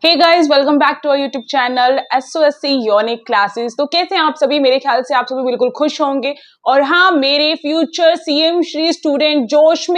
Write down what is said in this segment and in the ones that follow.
Hey guys, welcome back to our YouTube channel SOSC unique classes. तो कैसे हैं आप सभी? मेरे ख्याल से आप सभी बिल्कुल खुश होंगे। और हाँ, मेरे फ्यूचर CM श्री स्टूडेंट जोश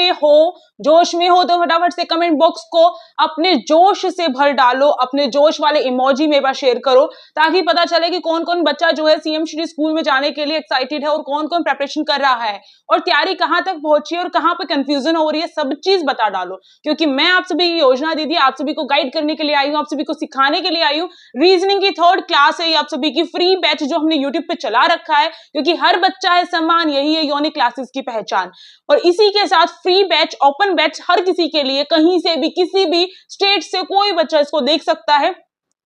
में हो तो फटाफट से कमेंट बॉक्स को अपने जोश से भर डालो, अपने जोश वाले इमोजी मेरे पास शेयर करो, ताकि पता चले कि कौन कौन बच्चा जो है CM श्री स्कूल में जाने के लिए एक्साइटेड है और कौन कौन प्रिपरेशन कर रहा है और तैयारी कहाँ तक पहुंची है और कहाँ पे कंफ्यूजन हो रही है, सब चीज बता डालो। क्योंकि मैं आप सभी की योजना दीदी आप सभी को गाइड करने के लिए आई हूँ, आप सभी को सिखाने के लिए आई हूँ। रीजनिंग की 3rd क्लास है, आप सभी की फ्री बैच जो हमने यूट्यूब पे चला रखा है, क्योंकि हर बच्चा है समान, यही है यूनिक क्लासेस की पहचान। और इसी के साथ फ्री बैच, ओपन बैच हर किसी के लिए, कहीं से भी किसी भी स्टेट से कोई बच्चा इसको देख सकता है,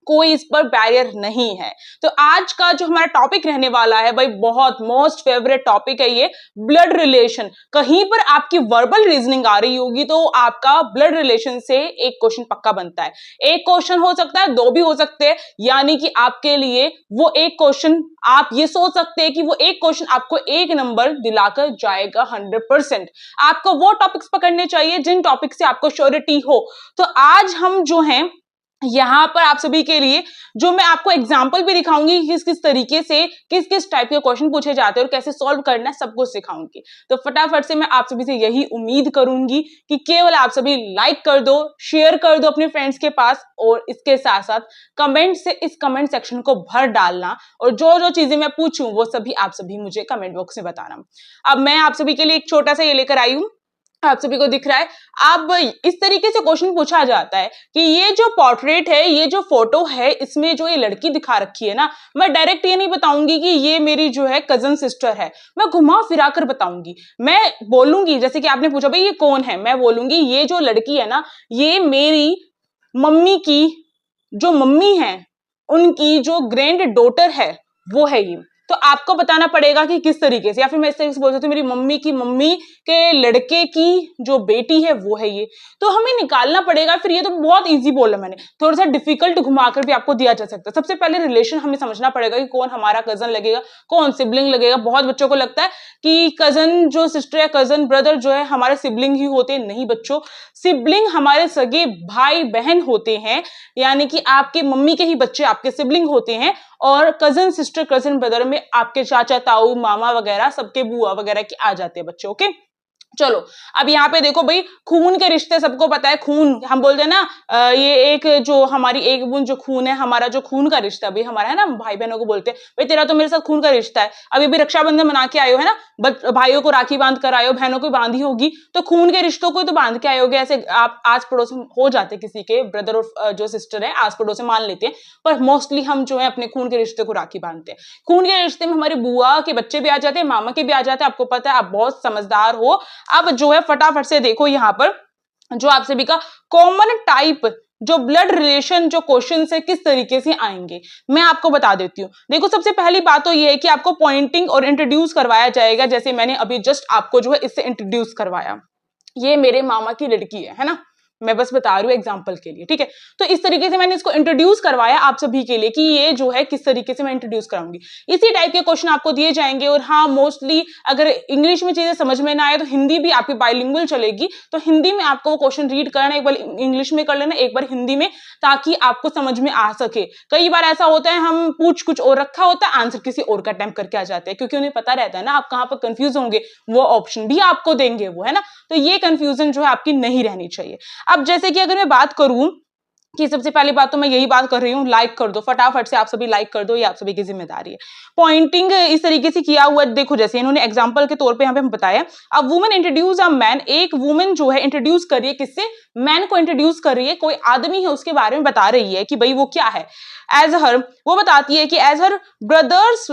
कोई इस पर बैरियर नहीं है। तो आज का जो हमारा टॉपिक रहने वाला है भाई, बहुत मोस्ट फेवरेट टॉपिक है ये, ब्लड रिलेशन। कहीं पर आपकी वर्बल रीजनिंग आ रही होगी तो आपका ब्लड रिलेशन से एक क्वेश्चन पक्का बनता है। एक क्वेश्चन हो सकता है, 2 भी हो सकते हैं, यानी कि आपके लिए वो एक क्वेश्चन, आप ये सोच सकते हैं कि वो एक क्वेश्चन आपको 1 नंबर दिलाकर जाएगा 100%। आपको वो टॉपिक्स पकड़ने चाहिए जिन टॉपिक से आपको श्योरिटी हो। तो आज हम जो हैं यहां पर आप सभी के लिए, जो मैं आपको एग्जाम्पल भी दिखाऊंगी किस किस तरीके से किस किस टाइप के क्वेश्चन पूछे जाते हैं और कैसे सॉल्व करना है, सब कुछ सिखाऊंगी। तो फटाफट से मैं आप सभी से यही उम्मीद करूंगी कि केवल आप सभी लाइक कर दो, शेयर कर दो अपने फ्रेंड्स के पास, और इसके साथ साथ कमेंट से इस कमेंट सेक्शन को भर डालना, और जो जो चीजें मैं पूछूं वो सभी आप सभी मुझे कमेंट बॉक्स में बताना। अब मैं आप सभी के लिए एक छोटा सा ये लेकर आई हूं, आप सभी को दिख रहा है। अब इस तरीके से क्वेश्चन पूछा जाता है कि ये जो पोर्ट्रेट है, ये जो फोटो है, इसमें जो ये लड़की दिखा रखी है ना, मैं डायरेक्ट ये नहीं बताऊंगी कि ये मेरी जो है कजन सिस्टर है, मैं घुमा फिरा कर बताऊंगी। मैं बोलूंगी, जैसे कि आपने पूछा भाई ये कौन है, मैं बोलूंगी ये जो लड़की है ना, ये मेरी मम्मी की जो मम्मी है, उनकी जो ग्रैंड डॉटर है, वो है ये। तो आपको बताना पड़ेगा कि किस तरीके से, या फिर मैं इस तरीके से बोल सकती हूँ मेरी मम्मी की मम्मी के लड़के की जो बेटी है वो है ये। तो हमें निकालना पड़ेगा। फिर ये तो बहुत इजी बोला मैंने, थोड़ा सा डिफिकल्ट घुमाकर भी आपको दिया जा सकता है। सबसे पहले रिलेशन हमें समझना पड़ेगा कि कौन हमारा कजन लगेगा, कौन सिबलिंग लगेगा। बहुत बच्चों को लगता है कि कजन जो सिस्टर है, कजन ब्रदर जो है हमारे सिबलिंग ही होते हैं। नहीं बच्चों, सिबलिंग हमारे सगे भाई बहन होते हैं, यानी कि आपके मम्मी के ही बच्चे आपके सिबलिंग होते हैं। और कजन सिस्टर, कजन ब्रदर में आपके चाचा, ताऊ, मामा वगैरह, सबके बुआ वगैरह के आ जाते हैं बच्चे। ओके, चलो अब यहाँ पे देखो भाई, खून के रिश्ते सबको पता है। खून हम बोलते हैं ना, ये एक जो हमारी एक बूंद जो खून है, हमारा जो खून का रिश्ता भाई हमारा है ना, भाई बहनों को बोलते हैं भाई तेरा तो मेरे साथ खून का रिश्ता है। अभी भी रक्षाबंधन बना के आए हो है ना, भाइयों को राखी बांध कर आए हो, बहनों को बांधी होगी, तो खून के रिश्तों को तो बांध के आए होगे। ऐसे आप आस पड़ोस में हो जाते किसी के ब्रदर और जो सिस्टर है, आस पड़ोस में मान लेते हैं, पर मोस्टली हम जो है अपने खून के रिश्ते को राखी बांधते हैं। खून के रिश्ते में हमारे बुआ के बच्चे भी आ जाते हैं, मामा के भी आ जाते हैं। आपको पता है, आप बहुत समझदार हो। अब जो है फटाफट से देखो यहाँ पर जो आप सभी का कॉमन टाइप जो ब्लड रिलेशन जो क्वेश्चन है किस तरीके से आएंगे, मैं आपको बता देती हूँ। देखो, सबसे पहली बात तो ये है कि आपको पॉइंटिंग और इंट्रोड्यूस करवाया जाएगा, जैसे मैंने अभी जस्ट आपको जो है इससे इंट्रोड्यूस करवाया। ये मेरे मामा की लड़की है ना, मैं बस बता रही हूँ एग्जाम्पल के लिए, ठीक है। तो इस तरीके से मैंने इसको इंट्रोड्यूस करवाया आप सभी के लिए कि ये जो है किस तरीके से मैं इंट्रोड्यूस कराऊंगी। इसी टाइप के क्वेश्चन आपको दिए जाएंगे। और हाँ, मोस्टली अगर इंग्लिश में चीजें समझ में ना आए तो हिंदी भी आपकी बाइलिंगुअल चलेगी, तो हिंदी में आपको वो क्वेश्चन रीड करना, एक बार इंग्लिश में कर लेना, एक बार हिंदी में, ताकि आपको समझ में आ सके। कई बार ऐसा होता है हम पूछ कुछ और रखा होता है, आंसर किसी और का अटेम्प्ट करके आ जाते हैं, क्योंकि उन्हें पता रहता है ना आप कहाँ पर कंफ्यूज होंगे, वो ऑप्शन भी आपको देंगे वो, है ना। तो ये कंफ्यूजन जो है आपकी नहीं रहनी चाहिए। अब जैसे कि अगर मैं बात करूं कि सबसे पहली बात तो मैं यही बात कर रही हूँ, लाइक कर दो फटाफट से, आप सभी लाइक कर दो, ये आप सभी की जिम्मेदारी है। पॉइंटिंग इस तरीके से किया हुआ, देखो जैसे इन्होंने एग्जांपल के तौर पे यहाँ पे हम बताया, अब वुमेन इंट्रोड्यूस अ मैन, एक वुमेन जो है इंट्रोड्यूस कर रही है, किससे, मैन को इंट्रोड्यूस कर रही है, कोई आदमी है उसके बारे में बता रही है कि भाई वो क्या है। एज हर, वो बताती है कि एज हर ब्रदर्स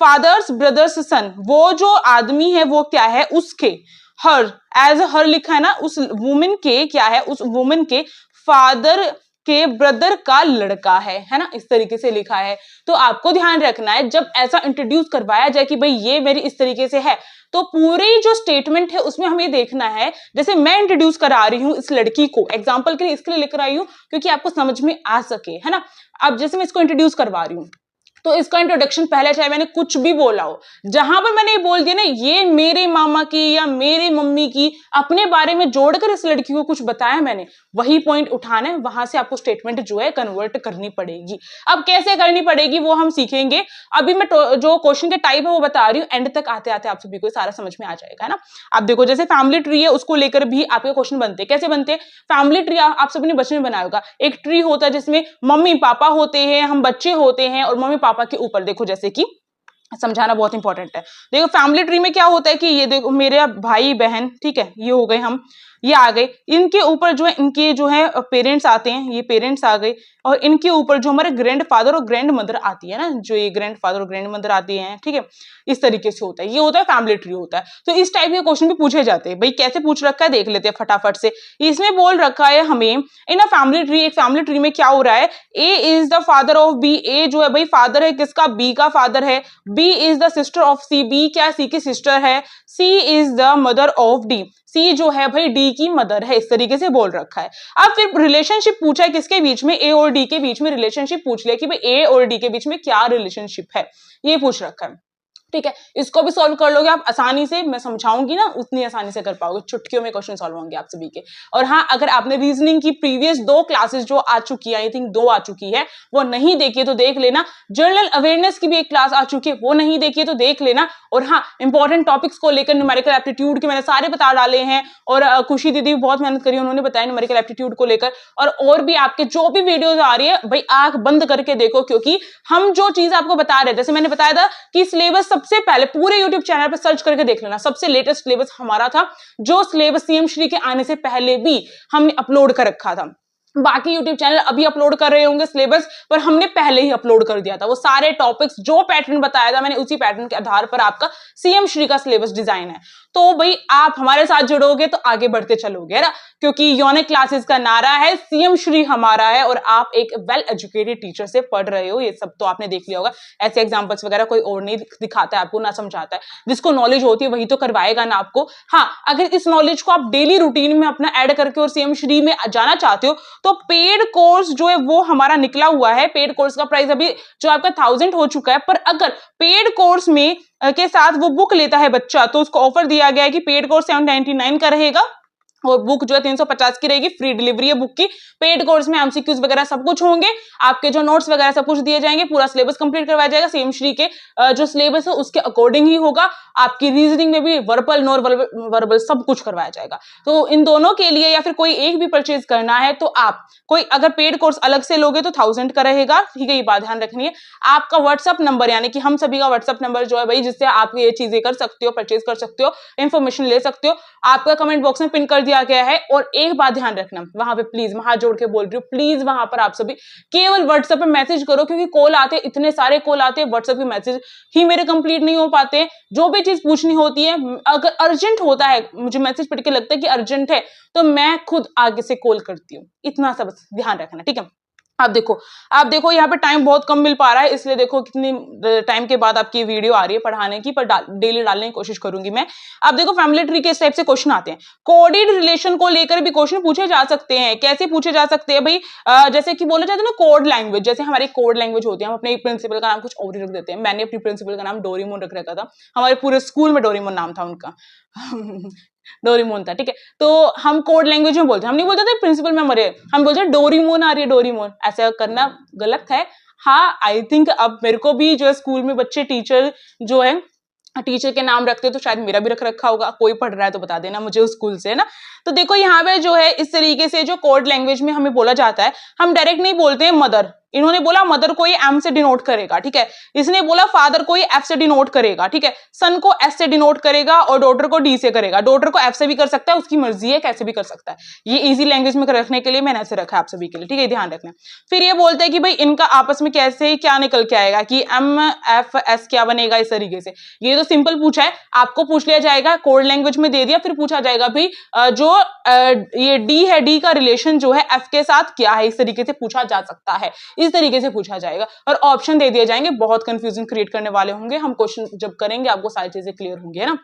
फादर्स ब्रदर्स सन, वो जो आदमी है वो क्या है, उसके, हर, एज हर लिखा है ना, उस वुमेन के क्या है, उस वुमेन के फादर के ब्रदर का लड़का है ना, इस तरीके से लिखा है। तो आपको ध्यान रखना है जब ऐसा इंट्रोड्यूस करवाया जाए कि भाई ये मेरी इस तरीके से है, तो पूरी जो स्टेटमेंट है उसमें हमें देखना है, जैसे मैं इंट्रोड्यूस करा रही हूँ इस लड़की को, एग्जाम्पल के लिए इसके लिए लिख रही हूँ क्योंकि आपको समझ में आ सके, है ना। अब जैसे मैं इसको इंट्रोड्यूस करवा रही हूँ, तो इसका इंट्रोडक्शन पहले चाहे मैंने कुछ भी बोला हो, जहां पर मैंने ये बोल दिया ना ये मेरे मामा की या मेरे मम्मी की, अपने बारे में जोड़कर इस लड़की को कुछ बताया मैंने, वही पॉइंट उठाना है, वहां से आपको स्टेटमेंट जो है कन्वर्ट करनी पड़ेगी। अब कैसे करनी पड़ेगी वो हम सीखेंगे। अभी मैं जो क्वेश्चन के टाइप है वो बता रही हूँ, एंड तक आते आते आप सभी को सारा समझ में आ जाएगा, है ना। आप देखो जैसे फैमिली ट्री है उसको लेकर भी आपके क्वेश्चन बनते हैं। कैसे बनते हैं? फैमिली ट्री आप सभी ने बचपन में बनाया होगा, एक ट्री होता है जिसमें मम्मी पापा होते हैं, हम बच्चे होते हैं, और मम्मी पापा के ऊपर देखो, जैसे कि समझाना बहुत इंपॉर्टेंट है। देखो फैमिली ट्री में क्या होता है कि ये देखो मेरे भाई बहन, ठीक है, ये हो गए हम, ये आ गए, इनके ऊपर जो है इनके जो है पेरेंट्स आते हैं, ये पेरेंट्स आ गए, और इनके ऊपर जो हमारे ग्रैंड फादर और ग्रैंड मदर आती है ना, जो ये ग्रैंड फादर और ग्रैंड मदर आती हैं, ठीक है, इस तरीके से होता है, ये होता है फैमिली ट्री होता है। तो इस टाइप के क्वेश्चन भी पूछे जाते हैं। भाई कैसे पूछ रखा है देख लेते हैं फटाफट से। इसमें बोल रखा है हमें इन अ फैमिली ट्री, एक फैमिली ट्री में क्या हो रहा है, A is the father of B, A जो है भाई फादर है किसका, बी का फादर है, B is the sister of C, B क्या सी की सिस्टर है, C is the mother of D, C जो है भाई डी की मदर है, इस तरीके से बोल रखा है। अब फिर रिलेशनशिप पूछा है किसके बीच में, ए और डी के बीच में रिलेशनशिप पूछ लिया कि भाई ए और डी के बीच में क्या रिलेशनशिप है, ये पूछ रखा है, ठीक है। इसको भी सॉल्व कर लोगे आप आसानी से, मैं समझाऊंगी ना उतनी आसानी से कर पाओगे, चुटकियों में क्वेश्चन सॉल्व होंगे आप सभी के। और हाँ, अगर आपने रीजनिंग की प्रीवियस 2 क्लासेस जो आ चुकी है, आई थिंक 2 आ चुकी है, वो नहीं देखी तो देख लेना। जनरल अवेयरनेस की भी एक क्लास आ चुकी है, वो नहीं देखी तो देख लेना। और हाँ, इंपॉर्टेंट टॉपिक्स को लेकर न्यूमेरिकल एप्टीट्यूड के मैंने सारे बता डाले हैं, और खुशी दीदी भी बहुत मेहनत करी, उन्होंने बताया न्यूमेरिकल एप्टीट्यूड को लेकर। और भी आपके जो भी वीडियोज आ रही है भाई आंख बंद करके देखो, क्योंकि हम जो चीज आपको बता रहे हैं, जैसे मैंने बताया था कि सिलेबस सबसे पहले पूरे YouTube चैनल पर सर्च करके देख लेना, सबसे लेटेस्ट सिलेबस हमारा था, जो सिलेबस सीएम श्री के आने से पहले भी हमने अपलोड कर रखा था। बाकी YouTube चैनल अभी अपलोड कर रहे होंगे सिलेबस, पर हमने पहले ही अपलोड कर दिया था। वो सारे टॉपिक्स जो पैटर्न बताया था मैंने, उसी पैटर्न के आधार पर आपका सीएम श्री का सिलेबस डिजाइन है। तो भाई आप हमारे साथ जुड़ोगे तो आगे बढ़ते चलोगे, है ना, क्योंकि यूनिक क्लासेस का नारा है सीएम श्री हमारा है, और आप एक वेल एजुकेटेड टीचर से पढ़ रहे हो, ये सब तो आपने देख लिया होगा। ऐसे एग्जाम्पल्स वगैरह कोई और नहीं दिखाता है आपको, ना समझाता है। जिसको नॉलेज होती है वही तो करवाएगा ना आपको। हाँ, अगर इस नॉलेज को आप डेली रूटीन में अपना ऐड करके और सीएम श्री में जाना चाहते हो, तो पेड कोर्स जो है वो हमारा निकला हुआ है। पेड कोर्स का प्राइस अभी जो आपका 1000 हो चुका है, पर अगर पेड कोर्स में के साथ वो बुक लेता है बच्चा, तो उसको ऑफर दिया गया है कि पेड कोर्स 799 का रहेगा, और बुक जो है 350 की रहेगी। फ्री डिलीवरी है बुक की। पेड कोर्स में एमसीक्यूज वगैरह सब कुछ होंगे, आपके जो नोट्स वगैरह सब कुछ दिए जाएंगे, पूरा सिलेबस कंप्लीट करवाया जाएगा। सेम श्री के जो सिलेबस है उसके अकॉर्डिंग ही होगा। आपकी रीजनिंग में भी वर्बल नॉन वर्बल सब कुछ करवाया जाएगा। तो इन दोनों के लिए या फिर कोई एक भी परचेज करना है तो आप कोई अगर पेड कोर्स अलग से लोगे तो 1000 का रहेगा, ठीक है, ये बात ध्यान रखनी है। आपका व्हाट्सअप नंबर यानी कि हम सभी का व्हाट्सअप नंबर जो है भाई, जिससे आप ये चीजें कर सकते हो, परचेज कर सकते हो, इन्फॉर्मेशन ले सकते हो, आपका कमेंट बॉक्स में पिन कर दिया गया है। और एक बात ध्यान रखना, वहां पे प्लीज, मैं हाथ जोड़ के बोल रही हूँ, प्लीज वहां पर आप सभी केवल व्हाट्सएप पे मैसेज करो, क्योंकि कॉल आते हैं, इतने सारे कॉल आते हैं, व्हाट्सएप के मैसेज ही मेरे कंप्लीट नहीं हो पाते। जो भी चीज पूछनी होती है, अगर अर्जेंट होता है, मुझे मैसेज पढ़ के लगता है कि अर्जेंट है, तो मैं खुद आगे से कॉल करती हूँ। इतना सब ध्यान रखना, ठीक है। आप देखो यहाँ पे टाइम बहुत कम मिल पा रहा है, इसलिए देखो कितनी टाइम के बाद आपकी वीडियो आ रही है पढ़ाने की, पर डेली डालने की कोशिश करूंगी मैं। आप देखो फैमिली ट्री के इस टाइप से क्वेश्चन आते हैं। कोडेड रिलेशन को लेकर भी क्वेश्चन पूछे जा सकते हैं। कैसे पूछे जा सकते हैं भाई? जैसे कि बोला जाता है ना कोड लैंग्वेज, जैसे हमारी कोड लैंग्वेज होती है, हम अपने प्रिंसिपल का नाम कुछ और ही रख देते हैं। मैंने अपनी प्रिंसिपल का नाम डोरेमोन रख रखा था, हमारे पूरे स्कूल में डोरेमोन नाम था उनका डोरेमोन था, ठीक है। तो हम कोड लैंग्वेज में बोलते हैं, हम नहीं बोलते थे प्रिंसिपल में मरे, हम बोलते हैं डोरेमोन आ रही है, डोरेमोन। ऐसा करना गलत है। हाँ, आई थिंक अब मेरे को भी जो है स्कूल में बच्चे टीचर जो है टीचर के नाम रखते हो, तो शायद मेरा भी रख रखा होगा। कोई पढ़ रहा है तो बता देना मुझे उस स्कूल से, ना। तो देखो यहाँ पे जो है इस तरीके से जो कोड लैंग्वेज में हमें बोला जाता है, हम डायरेक्ट नहीं बोलते हैं मदर। इन्होंने बोला मदर को ये एम से डिनोट करेगा, ठीक है। इसने बोला फादर को ये एफ से डिनोट करेगा, ठीक है। सन को एस से डिनोट करेगा और डॉटर को डी से करेगा। डॉटर को एफ से भी कर सकता है, उसकी मर्जी है, कैसे भी कर सकता है। ये इजी लैंग्वेज में रखने के लिए मैंने ऐसे रखा है आप सभी के लिए, ठीक है, ध्यान रखना। फिर ये बोलते हैं कि भाई इनका आपस में कैसे क्या निकल के आएगा, कि एम एफ एस क्या बनेगा, इस तरीके से। ये तो सिंपल पूछा है, आपको पूछ लिया जाएगा, कोड लैंग्वेज में दे दिया, फिर पूछा जाएगा भाई जो ये डी है, डी का रिलेशन जो है एफ के साथ क्या है, इस तरीके से पूछा जा सकता है। इस तरीके से पूछा जाएगा और ऑप्शन दे दिए जाएंगे। बहुत कंफ्यूजन क्रिएट करने वाले होंगे, हम क्वेश्चन जब करेंगे आपको सारी चीजें क्लियर होंगी, है ना।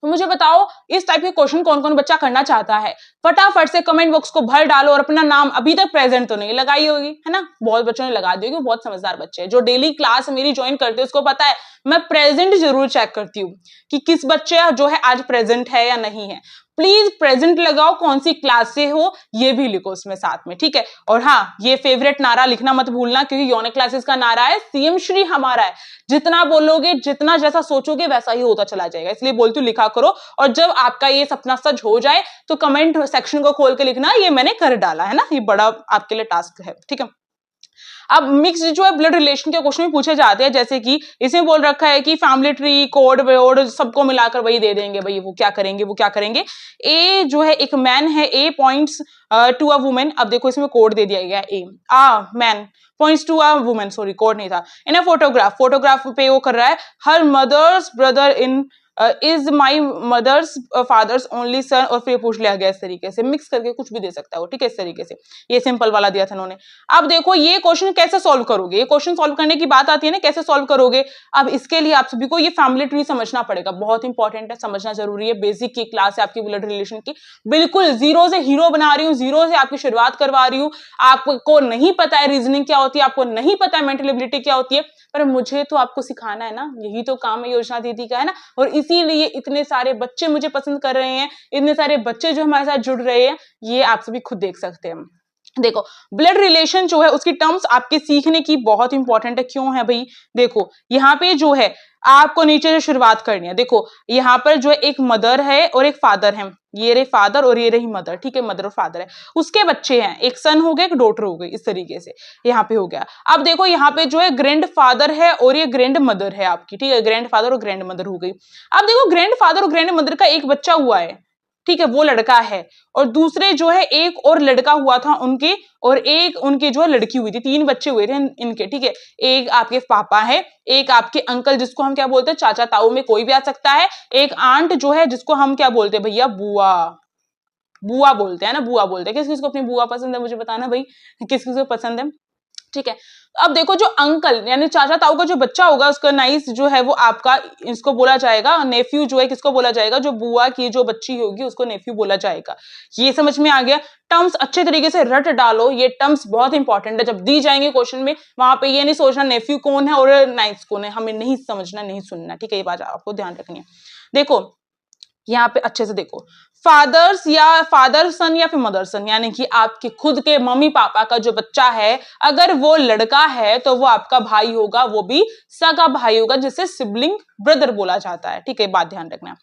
तो मुझे बताओ इस टाइप के क्वेश्चन कौन कौन बच्चा करना चाहता है? फटाफट से कमेंट बॉक्स को भर डालो और अपना नाम, अभी तक प्रेजेंट तो नहीं लगाई होगी, है ना? बहुत बच्चों ने लगा दी होगी, बहुत समझदार बच्चे हैं जो डेली क्लास मेरी ज्वाइन करते हैं, उसको पता है मैं प्रेजेंट जरूर चेक करती हूँ कि किस बच्चे जो है आज प्रेजेंट है या नहीं है। प्लीज प्रेजेंट लगाओ, कौन सी क्लास से हो ये भी लिखो उसमें साथ में, ठीक है? और हाँ, ये फेवरेट नारा लिखना मत भूलना, क्योंकि यूनिक क्लासेस का नारा है सीएम श्री हमारा है। जितना बोलोगे, जितना जैसा सोचोगे वैसा ही होता चला जाएगा, इसलिए बोलती हूँ लिखा करो। और जब आपका ये सपना सच हो जाए तो कमेंट सेक्शन को खोल के लिखना ये मैंने कर डाला, है ना? ये बड़ा आपके लिए टास्क है, ठीक है? अब मिक्स जो है ब्लड रिलेशन के क्वेश्चन भी पूछे जाते हैं, जैसे कि इसमें बोल रखा है कि फैमिली ट्री, कोड वोड सबको मिलाकर वही दे देंगे, भाई वो क्या करेंगे, वो क्या करेंगे। ए जो है एक मैन है, a points to a women. अब देखो इसमें कोड दे दिया गया, a man points to a women, sorry code नहीं था। इन अ फोटोग्राफ पे वो कर रहा है, her mother's brother in is my mother's father's only son, और फिर पूछ लिया गया इस तरीके से, मिक्स करके कुछ भी दे सकता है वो, ठीक है? इस तरीके से ये सिंपल वाला दिया था उन्होंने। अब देखो ये क्वेश्चन कैसे सॉल्व करोगे, ये क्वेश्चन सॉल्व करने की बात आती है ना, कैसे सॉल्व करोगे? अब इसके लिए आप सभी को ये फैमिली ट्री समझना पड़ेगा, बहुत इंपॉर्टेंट है, समझना जरूरी है। बेसिक की क्लास है आपकी ब्लड रिलेशन की, बिल्कुल जीरो से हीरो बना रही हूँ, जीरो से आपकी शुरुआत करवा रही हूँ। आपको नहीं पता है रीजनिंग क्या होती है, आपको नहीं पता है मेंटल एबिलिटी क्या होती है, पर मुझे तो आपको सिखाना है ना, यही तो काम है योजना दीदी का, है ना? और इसीलिए इतने सारे बच्चे मुझे पसंद कर रहे हैं, इतने सारे बच्चे जो हमारे साथ जुड़ रहे हैं, ये आप सभी खुद देख सकते हैं। देखो ब्लड रिलेशन जो है उसकी टर्म्स आपके सीखने की बहुत इंपॉर्टेंट है। क्यों है भाई? देखो यहाँ पे जो है आपको नीचे से शुरुआत करनी है। देखो यहाँ पर जो है एक मदर है और एक फादर है, ये रही फादर और ये रही मदर, ठीक है? मदर और फादर है, उसके बच्चे हैं, एक सन हो गया, एक डॉटर हो गई, इस तरीके से यहाँ पे हो गया। अब देखो यहाँ पे जो है ग्रैंड फादर है और ये ग्रैंड मदर है आपकी, ठीक है? ग्रैंड फादर और ग्रैंड मदर हो गई। अब देखो ग्रैंड फादर और ग्रैंड मदर का एक बच्चा हुआ है, ठीक है? वो लड़का है, और दूसरे जो है एक और लड़का हुआ था उनके, और एक उनकी जो है लड़की हुई थी, 3 बच्चे हुए थे इनके, ठीक है? एक आपके पापा है, एक आपके अंकल जिसको हम क्या बोलते हैं चाचा ताऊ में कोई भी आ सकता है, एक आंट जो है जिसको हम क्या बोलते हैं भैया, बुआ, बुआ बोलते हैं ना, बुआ बोलते हैं। किस किस को अपनी बुआ पसंद है मुझे बताना भाई, किस किस को पसंद है, ठीक है? अब देखो जो अंकल यानी चाचा ताऊ का जो बच्चा होगा उसका नाइस जो है वो आपका, इसको बोला जाएगा नेफ्यू, जो है किसको बोला जाएगा, जो बुआ की जो बच्ची होगी उसको नेफ्यू बोला जाएगा। ये समझ में आ गया? टर्म्स अच्छे तरीके से रट डालो, ये टर्म्स बहुत इंपॉर्टेंट है, जब दी जाएंगे क्वेश्चन में वहां पे ये नहीं सोचना नेफ्यू कौन है और नाइस कौन है, हमें नहीं समझना, नहीं सुनना, ठीक है? ये बात आपको ध्यान रखनी है। देखो यहाँ पे अच्छे से देखो, फादर्स या फादर सन या फिर मदर सन, यानी कि आपके खुद के मम्मी पापा का जो बच्चा है, अगर वो लड़का है तो वो आपका भाई होगा, वो भी सगा भाई होगा, जिसे सिबलिंग ब्रदर बोला जाता है, ठीक है? बात ध्यान रखना।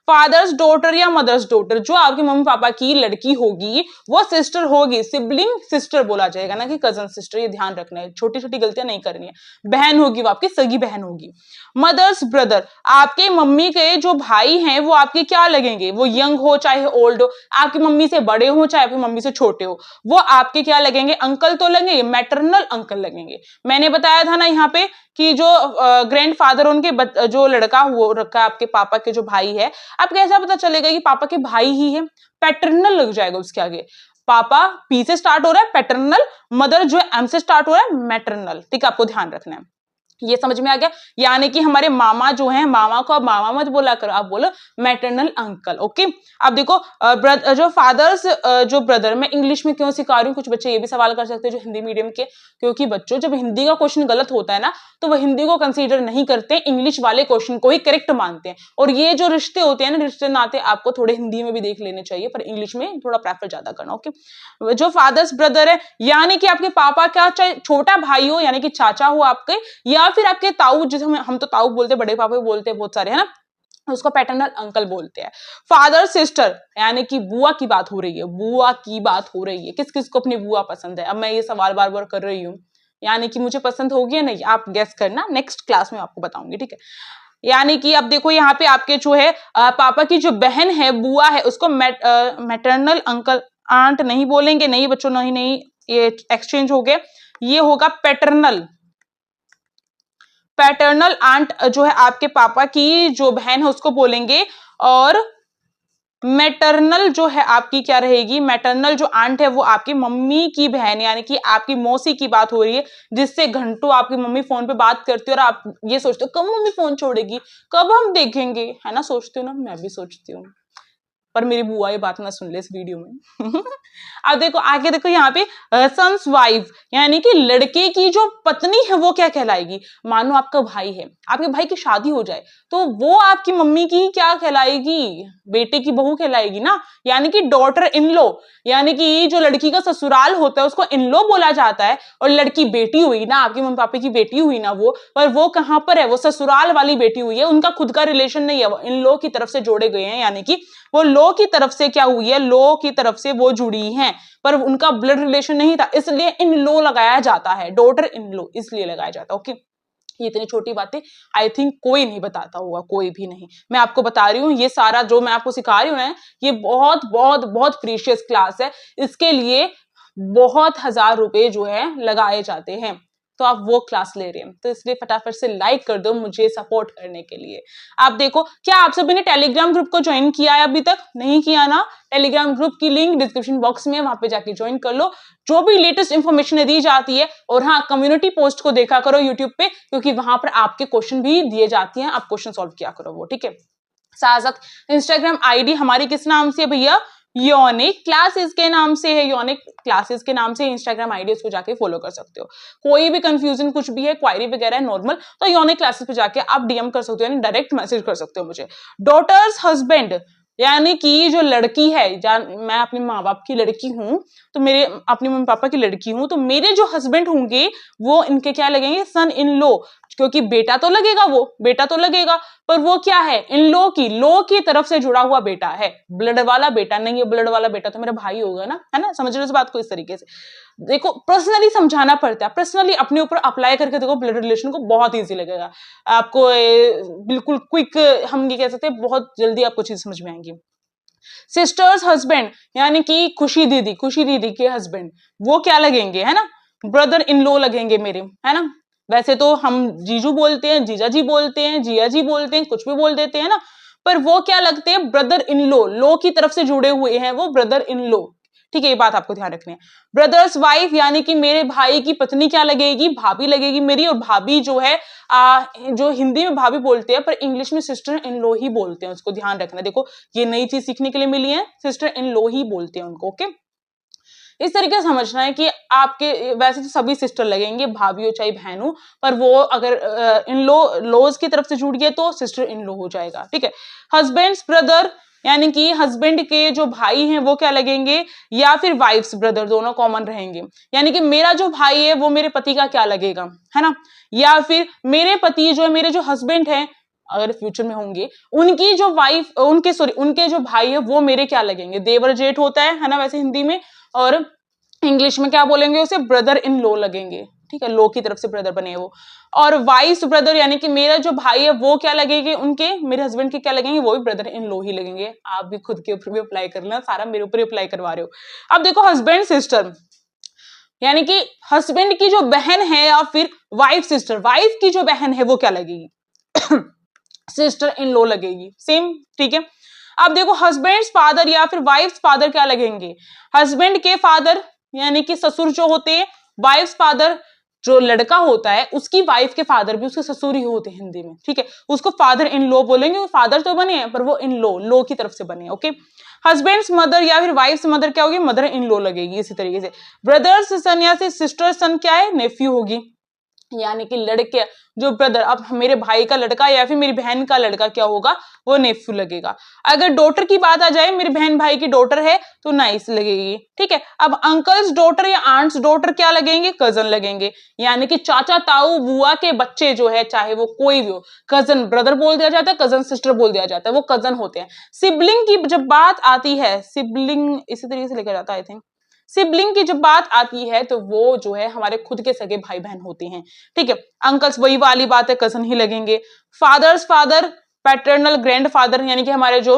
फादर्स डॉटर या मदर्स डॉटर, जो आपके मम्मी पापा की लड़की होगी वो सिस्टर होगी, सिबलिंग सिस्टर बोला जाएगा, ना कि कजन सिस्टर, ये ध्यान रखना है, छोटी छोटी गलतियां नहीं करनी है। बहन होगी वो आपकी सगी बहन होगी। मदर्स ब्रदर, आपके मम्मी के जो भाई हैं वो आपके क्या लगेंगे, वो यंग हो चाहे ओल्ड हो, आपकी मम्मी से बड़े हो चाहे आपकी मम्मी से छोटे हो, वो आपके क्या लगेंगे, अंकल तो लगेंगे, मैटरनल अंकल लगेंगे। मैंने बताया था ना यहाँ पे कि जो ग्रैंडफादर उनके जो लड़का हुआ रखा आपके पापा के जो भाई है, अब कैसा पता चलेगा कि पापा के भाई ही है, पैटर्नल लग जाएगा उसके आगे। पापा पी से स्टार्ट हो रहा है पैटर्नल, मदर जो है एम से स्टार्ट हो रहा है मैटरनल, ठीक है? आपको ध्यान रखना है। ये समझ में आ गया? यानी कि हमारे मामा जो हैं, मामा को अब मामा मत बोला करो, आप बोलो मैटरनल अंकल, ओके? अब देखो जो फादर्स जो ब्रदर, मैं इंग्लिश में क्यों सिखा रही हूँ, कुछ बच्चे ये भी सवाल कर सकते हैं जो हिंदी मीडियम के, क्योंकि बच्चों जब हिंदी का क्वेश्चन गलत होता है ना तो वह हिंदी को कंसीडर नहीं करते, इंग्लिश वाले क्वेश्चन को ही करेक्ट मानते हैं। और ये जो रिश्ते होते हैं ना, रिश्ते नाते आपको थोड़े हिंदी में भी देख लेने चाहिए, पर इंग्लिश में थोड़ा प्रेफर ज्यादा करना, ओके? जो फादर्स ब्रदर है यानी कि आपके पापा का चाहे छोटा भाई हो, यानी कि चाचा हो आपके, या फिर आपके ताऊ, जिसे हम तो ताऊ बोलते हैं, बड़े पापा बोलते हैं बहुत सारे, है ना, उसको पैटर्नल अंकल बोलते हैं। फादर सिस्टर यानी कि बुआ की बात हो रही है, बुआ की बात हो रही है, किस किस को अपनी बुआ पसंद है? अब मैं ये सवाल बार बार कर रही हूँ, यानी कि मुझे पसंद होगी या नहीं, आप गेस करना, नेक्स्ट क्लास में आपको बताऊंगी, ठीक है? यानी कि अब देखो यहाँ पे आपके जो है पापा की जो बहन है, बुआ है, उसको मैटरनल अंकल, आंट नहीं बोलेंगे, नहीं बच्चों, नहीं नहीं, ये एक्सचेंज हो गया, ये होगा पैटर्नल। पैटर्नल आंट जो है आपके पापा की जो बहन है उसको बोलेंगे, और मैटरनल जो है आपकी क्या रहेगी, मैटरनल जो आंट है वो आपकी मम्मी की बहन यानी कि आपकी मौसी की बात हो रही है, जिससे घंटों आपकी मम्मी फोन पे बात करती है और आप ये सोचते हो कब मम्मी फोन छोड़ेगी, कब हम देखेंगे, है ना, सोचती हूँ ना, मैं भी सोचती हूँ, पर मेरी बुआ ये बात ना सुन ले इस वीडियो में। अब देखो आगे, देखो यहाँ पे सन्स वाइफ यानी कि लड़के की जो पत्नी है वो क्या कहलाएगी। मानो आपका भाई है, आपके भाई की शादी हो जाए तो वो आपकी मम्मी की क्या कहलाएगी, बेटे की बहू कहलाएगी ना, यानी कि डॉटर इन लॉ, यानी कि जो लड़की का ससुराल होता है उसको इन लॉ बोला जाता है, और लड़की बेटी हुई ना, आपके मम्मी पापा की बेटी हुई ना वो, पर वो कहां पर है, वो ससुराल वाली बेटी हुई है, उनका खुद का रिलेशन नहीं है, वो इन लॉ की तरफ से जोड़े गए हैं, यानी कि वो लॉ की तरफ से क्या हुई है, लॉ की तरफ से वो जुड़ी हैं, पर उनका ब्लड रिलेशन नहीं था, इसलिए इन लॉ लगाया जाता है, डॉटर इन लॉ इसलिए लगाया जाता है। ओके, ये इतनी छोटी बातें आई थिंक कोई नहीं बताता होगा, कोई भी नहीं, मैं आपको बता रही हूँ, ये सारा जो मैं आपको सिखा रही हूँ ना, ये बहुत बहुत बहुत प्रीशियस क्लास है, इसके लिए बहुत हजार रुपए जो है लगाए जाते हैं, तो आप वो क्लास ले रहे हैं, तो इसलिए फटाफट से लाइक कर दो मुझे सपोर्ट करने के लिए। आप देखो, क्या आप सभी ने टेलीग्राम ग्रुप को ज्वाइन किया है, अभी तक नहीं किया ना, टेलीग्राम ग्रुप की लिंक डिस्क्रिप्शन बॉक्स में, वहां पे जाके ज्वाइन कर लो, जो भी लेटेस्ट इंफॉर्मेशन दी जाती है, और हाँ कम्युनिटी पोस्ट को देखा करो यूट्यूब पे, क्योंकि वहां पर आपके क्वेश्चन भी दिए जाते हैं, आप क्वेश्चन सॉल्व किया करो वो, ठीक है। साथ साथ इंस्टाग्राम आईडी हमारी किस नाम से है भैया, यूनिक क्लासेस के नाम से है, यूनिक क्लासेस के नाम से इंस्टाग्राम आईडी, उसको जाके फॉलो कर सकते हो। कोई भी कंफ्यूजन कुछ भी है, क्वायरी वगैरह है नॉर्मल, तो यूनिक क्लासेस पे जाके आप डीएम कर सकते हो, यानी डायरेक्ट मैसेज कर सकते हो मुझे। डॉटर्स हस्बैंड यानी कि जो लड़की है, मैं अपने माँ बाप की लड़की हूं, तो मेरे अपने मम्मी पापा की लड़की हूं, तो मेरे जो हस्बैंड होंगे वो इनके क्या लगेंगे, सन इन लॉ, क्योंकि बेटा तो लगेगा, वो बेटा तो लगेगा, पर वो क्या है, इन लॉ की तरफ से जुड़ा हुआ बेटा है, ब्लड वाला बेटा नहीं है, ब्लड वाला बेटा तो मेरा भाई होगा ना, है ना, समझ रहे हो इस बात को, इस तरीके से देखो, पर्सनली समझाना पड़ता है, पर्सनली अपने ऊपर अप्लाई करके देखो, ब्लड रिलेशन को बहुत इजी लगेगा आपको, बिल्कुल क्विक, हम ये कह सकते हैं बहुत जल्दी आपको चीज समझ में आएंगी। सिस्टर्स हस्बैंड यानी कि खुशी दीदी के हस्बैंड, वो क्या लगेंगे, है ना, ब्रदर इन लॉ लगेंगे मेरे, है ना, वैसे तो हम जीजू बोलते हैं, जीजा जी बोलते हैं, जिया जी बोलते हैं, कुछ भी बोल देते हैं ना, पर वो क्या लगते हैं, ब्रदर इन लॉ की तरफ से जुड़े हुए हैं वो, ब्रदर इन लॉ, ठीक है, ये बात आपको ध्यान रखनी है। ब्रदर्स वाइफ यानी कि मेरे भाई की पत्नी क्या लगेगी, भाभी लगेगी मेरी, और भाभी जो है जो हिंदी में भाभी बोलते हैं, पर इंग्लिश में सिस्टर इन लॉ ही बोलते हैं, उसको ध्यान रखना। देखो ये नई चीज सीखने के लिए मिली है, सिस्टर इन लॉ ही बोलते हैं उनको, ओके। इस तरीके से समझना है कि आपके वैसे तो सभी सिस्टर लगेंगे, भाभी हो चाहे बहन हो, पर वो अगर इन लॉज की तरफ से जुड़ गए तो सिस्टर इन लॉ हो जाएगा, ठीक है। हस्बैंड्स ब्रदर यानी कि हस्बैंड के जो भाई हैं वो क्या लगेंगे, या फिर वाइफ्स ब्रदर, दोनों कॉमन रहेंगे, यानी कि मेरा जो भाई है वो मेरे पति का क्या लगेगा, है ना, या फिर मेरे पति जो है, मेरे जो हस्बैंड है अगर फ्यूचर में होंगे, उनकी जो वाइफ, उनके जो भाई है वो मेरे क्या लगेंगे, देवर जेठ होता है ना वैसे हिंदी में, और इंग्लिश में क्या बोलेंगे उसे, ब्रदर इन लॉ लगेंगे, ठीक है, लॉ की तरफ से ब्रदर बने वो। और वाइस ब्रदर यानी कि मेरा जो भाई है वो क्या लगेंगे, उनके मेरे हस्बैंड के क्या लगेंगे, वो भी ब्रदर इन लॉ ही लगेंगे। आप भी खुद के ऊपर भी अप्लाई करना, सारा मेरे ऊपर ही अप्लाई करवा रहे हो। अब देखो हस्बैंड सिस्टर यानी कि हस्बैंड की जो बहन है, या फिर वाइफ सिस्टर, वाइफ की जो बहन है वो क्या लगेगी, सिस्टर इन लॉ लगेगी, सेम, ठीक है। अब देखो हस्बैंड्स फादर या फिर वाइफ्स फादर क्या लगेंगे, हस्बैंड के फादर यानी कि ससुर जो होते हैं, वाइफ्स फादर जो लड़का होता है उसकी वाइफ के फादर भी उसके ससुर ही होते हैं हिंदी में, ठीक है, उसको फादर इन लॉ बोलेंगे, फादर तो बने हैं पर वो इन लॉ की तरफ से बने, ओके। हस्बैंड्स मदर या फिर वाइफ्स मदर क्या होगी, मदर इन लॉ लगेगी, इसी तरीके से। ब्रदर्स सन या फिर सिस्टर सन क्या है, नेफ्यू होगी, यानी कि लड़के जो ब्रदर, अब मेरे भाई का लड़का या फिर मेरी बहन का लड़का क्या होगा, वो नेफ्यू लगेगा। अगर डॉटर की बात आ जाए, मेरे बहन भाई की डॉटर है तो नाइस लगेगी, ठीक है। अब अंकल्स डॉटर या आंट्स डॉटर क्या लगेंगे, कजन लगेंगे, यानी कि चाचा ताऊ बुआ के बच्चे जो है, चाहे वो कोई भी हो, कजन ब्रदर बोल दिया जाता है, कजन सिस्टर बोल दिया जाता है, वो कजन होते हैं। सिबलिंग की जब बात आती है, सिबलिंग इसी तरीके से लिखा जाता है आई थिंक, सिबलिंग की जब बात आती है तो वो जो है हमारे खुद के सगे भाई बहन होते हैं, ठीक है। अंकल्स वही वाली बात है, कजन ही लगेंगे। Father's father, paternal grandfather यानी कि हमारे जो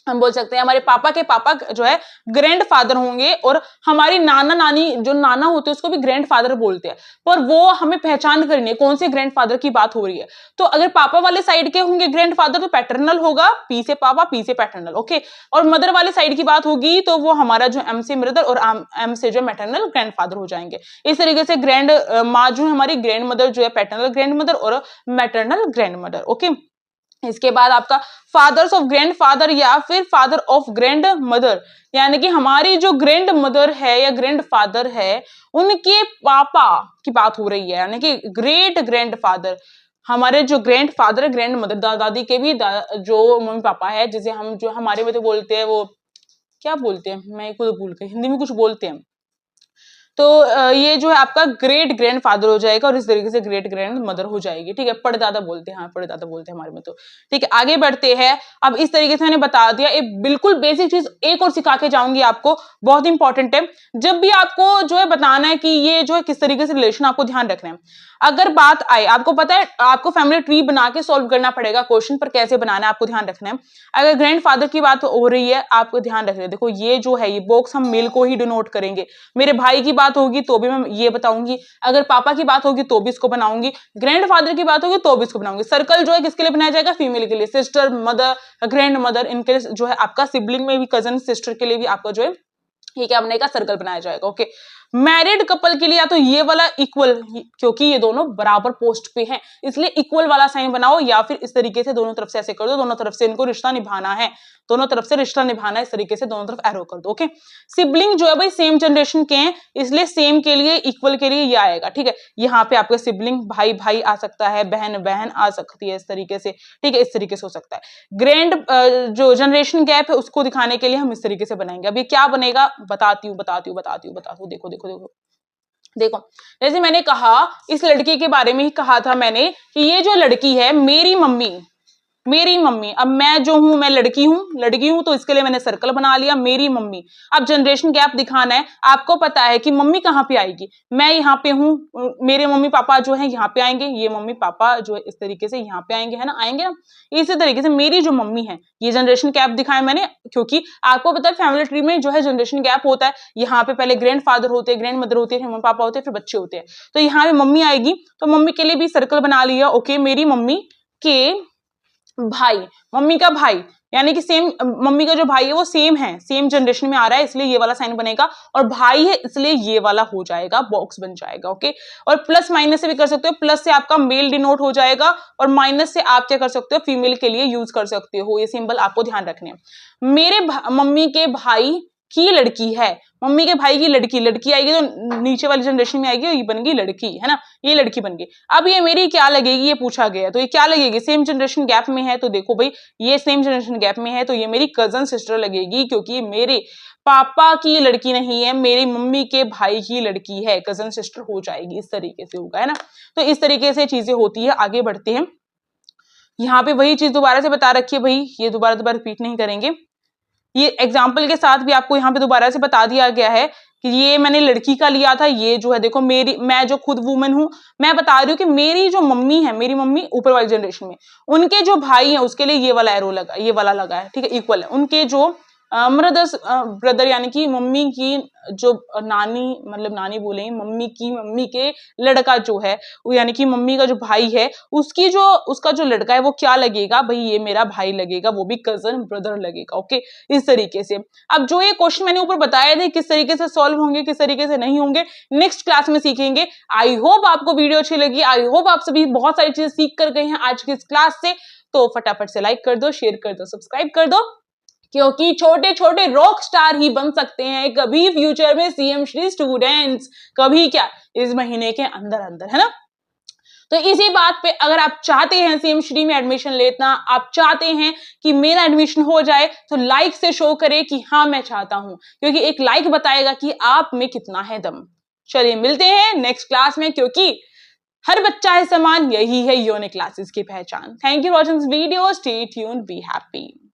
हम बोल सकते हैं हमारे पापा के पापा जो है ग्रैंड फादर होंगे, और हमारी नाना नानी जो नाना होते हैं उसको भी ग्रैंड फादर बोलते हैं, पर वो हमें पहचान करनी है कौन से ग्रैंड फादर की बात हो रही है। तो अगर पापा वाले साइड के होंगे ग्रैंड फादर तो पैटर्नल होगा, पी से पापा पी से पैटर्नल, ओके। और मदर वाले साइड की बात होगी तो वो हमारा जो एम से मदर और एम से जो मैटरनल ग्रैंड फादर हो जाएंगे। इस तरीके से ग्रैंड माँ जो हमारी ग्रैंड मदर जो है पैटर्नल ग्रैंड मदर और मैटरनल ग्रैंड मदर, ओके। इसके बाद आपका फादर्स ऑफ ग्रैंड फादर या फिर फादर ऑफ ग्रैंड मदर, यानी कि हमारी जो ग्रैंड मदर है या ग्रैंड फादर है उनके पापा की बात हो रही है, यानी कि ग्रेट ग्रैंड फादर। हमारे जो ग्रैंड फादर ग्रैंड मदर दादा दादी के भी जो मम्मी पापा है, जिसे हम जो हमारे में तो बोलते हैं वो क्या बोलते हैं, मैं खुद भूल गई, हिंदी में कुछ बोलते हैं। तो ये जो है आपका ग्रेट ग्रैंड फादर हो जाएगा और इस तरीके से ग्रेट ग्रैंड मदर हो जाएगी, ठीक है। पड़दादा बोलते हैं, हाँ पड़दादा बोलते हैं हमारे में तो, ठीक है। आगे बढ़ते हैं। अब इस तरीके से मैंने बता दिया, एक बिल्कुल बेसिक चीज एक और सिखा के जाऊंगी आपको, बहुत इंपॉर्टेंट है। जब भी आपको जो है बताना है कि ये जो है किस तरीके से रिलेशन आपको ध्यान रखना है, अगर बात आए, आपको पता है आपको फैमिली ट्री बना के सॉल्व करना पड़ेगा क्वेश्चन, पर कैसे बनाना है आपको ध्यान रखना है। अगर ग्रैंड फादर की बात हो रही है आपको ध्यान रखना है, देखो ये जो है ये बॉक्स हम मेल को ही डिनोट करेंगे। मेरे भाई की बात होगी तो भी मैं ये बताऊंगी, अगर पापा की बात होगी तो भी इसको बनाऊंगी, ग्रैंड फादर की बात होगी तो भी इसको बनाऊंगी। सर्कल जो है किसके लिए बनाया जाएगा, फीमेल के लिए, सिस्टर मदर ग्रैंड मदर, इनके लिए जो है आपका सिबलिंग में भी कजन सिस्टर के लिए भी आपका जो है ये क्या बनेगा, सर्कल बनाया जाएगा, ओके। मैरिड कपल के लिए या तो ये वाला इक्वल, क्योंकि ये दोनों बराबर पोस्ट पे हैं इसलिए इक्वल वाला साइन बनाओ, या फिर इस तरीके से दोनों तरफ से ऐसे कर दो, दोनों तरफ से इनको रिश्ता निभाना है, दोनों तरफ से रिश्ता निभाना है, इस तरीके से दोनों तरफ एरो कर दो, ओके। सिबलिंग जो है भाई सेम जनरेशन के हैं इसलिए सेम के लिए इक्वल के लिए ये आएगा, ठीक है। यहाँ पे आपके सिबलिंग भाई भाई आ सकता है, बहन बहन आ सकती है, इस तरीके से, ठीक है, इस तरीके से हो सकता है। ग्रैंड जो जनरेशन गैप है उसको दिखाने के लिए हम इस तरीके से बनाएंगे। अब ये क्या बनेगा बताती हूँ, देखो देखो देखो देखो, जैसे मैंने कहा इस लड़की के बारे में ही कहा था मैंने कि ये जो लड़की है मेरी मम्मी, अब मैं जो हूं मैं लड़की हूं तो इसके लिए मैंने सर्कल बना लिया, मेरी मम्मी। अब जनरेशन गैप दिखाना है, आपको पता है कि मम्मी कहां पे आएगी, मैं यहाँ पे हूं, मेरे मम्मी पापा जो है यहाँ पे आएंगे, ये मम्मी पापा जो है इस तरीके से यहाँ पे आएंगे, है ना, आएंगे ना। इसी तरीके से मेरी जो मम्मी है, ये जनरेशन गैप दिखाया मैंने, क्योंकि आपको पता है फैमिली ट्री में जो है जनरेशन गैप होता है, यहाँ पे पहले ग्रैंड फादर होते हैं, ग्रैंड मदर होते हैं, मम्मी पापा होते हैं, फिर बच्चे होते हैं, तो यहाँ पे मम्मी आएगी, तो मम्मी के लिए भी सर्कल बना लिया, ओके। मेरी मम्मी के भाई, मम्मी का भाई, यानी कि सेम मम्मी का जो भाई है वो सेम है, सेम जनरेशन में आ रहा है इसलिए ये वाला साइन बनेगा, और भाई है इसलिए ये वाला हो जाएगा, बॉक्स बन जाएगा, ओके। और प्लस माइनस से भी कर सकते हो, प्लस से आपका मेल डिनोट हो जाएगा और माइनस से आप क्या कर सकते हो, फीमेल के लिए यूज कर सकते हो। ये सिंबल आपको ध्यान रखने हैं। मेरे मम्मी के भाई की लड़की है, मम्मी के भाई की लड़की आएगी तो नीचे वाली जनरेशन में आएगी, ये बन गई लड़की, है ना, ये लड़की बन गई। अब ये मेरी क्या लगेगी, ये पूछा गया, तो ये क्या लगेगी, सेम जनरेशन गैप में है, तो देखो भाई ये सेम जनरेशन गैप में है तो ये मेरी कजन सिस्टर लगेगी, क्योंकि मेरे पापा की लड़की नहीं है, मेरी मम्मी के भाई की लड़की है, कजन सिस्टर हो जाएगी, इस तरीके से होगा, है ना। तो इस तरीके से चीजें होती है। आगे बढ़ते हैं, यहाँ पे वही चीज दोबारा से बता रखी है भाई, ये दोबारा रिपीट नहीं करेंगे, ये एग्जाम्पल के साथ भी आपको यहाँ पे दोबारा से बता दिया गया है कि ये मैंने लड़की का लिया था, ये जो है देखो मेरी, मैं जो खुद वुमेन हूं, मैं बता रही हूँ कि मेरी जो मम्मी है, मेरी मम्मी ऊपर वाली जनरेशन में, उनके जो भाई हैं उसके लिए ये वाला एरो लगा, ये वाला लगा है, ठीक है, इक्वल है। उनके जो ब्रदर यानी कि मम्मी की जो नानी, मतलब नानी बोले, मम्मी की मम्मी के लड़का जो है, यानी कि मम्मी का जो भाई है उसकी जो, उसका जो लड़का है वो क्या लगेगा भाई, ये मेरा भाई लगेगा, वो भी कजन ब्रदर लगेगा, ओके। इस तरीके से अब जो ये क्वेश्चन मैंने ऊपर बताए थे किस तरीके से सॉल्व होंगे, किस तरीके से नहीं होंगे, नेक्स्ट क्लास में सीखेंगे। आई होप आपको वीडियो अच्छी लगी, आई होप आप सभी बहुत सारी चीजें सीख कर गए हैं आज की इस क्लास से। तो फटाफट से लाइक कर दो, शेयर कर दो, सब्सक्राइब कर दो, क्योंकि छोटे छोटे रॉक स्टार ही बन सकते हैं कभी फ्यूचर में सीएम श्री स्टूडेंट्स, कभी क्या इस महीने के अंदर अंदर, है ना। तो इसी बात पे अगर आप चाहते हैं सीएम श्री में एडमिशन लेना, आप चाहते हैं कि मेरा एडमिशन हो जाए, तो लाइक से शो करें कि हाँ मैं चाहता हूं, क्योंकि एक लाइक बताएगा कि आप में कितना है दम। चलिए मिलते हैं नेक्स्ट क्लास में, क्योंकि हर बच्चा है समान, यही है योनिक क्लासेस की पहचान। Thank you for watching this video, stay tuned, be happy.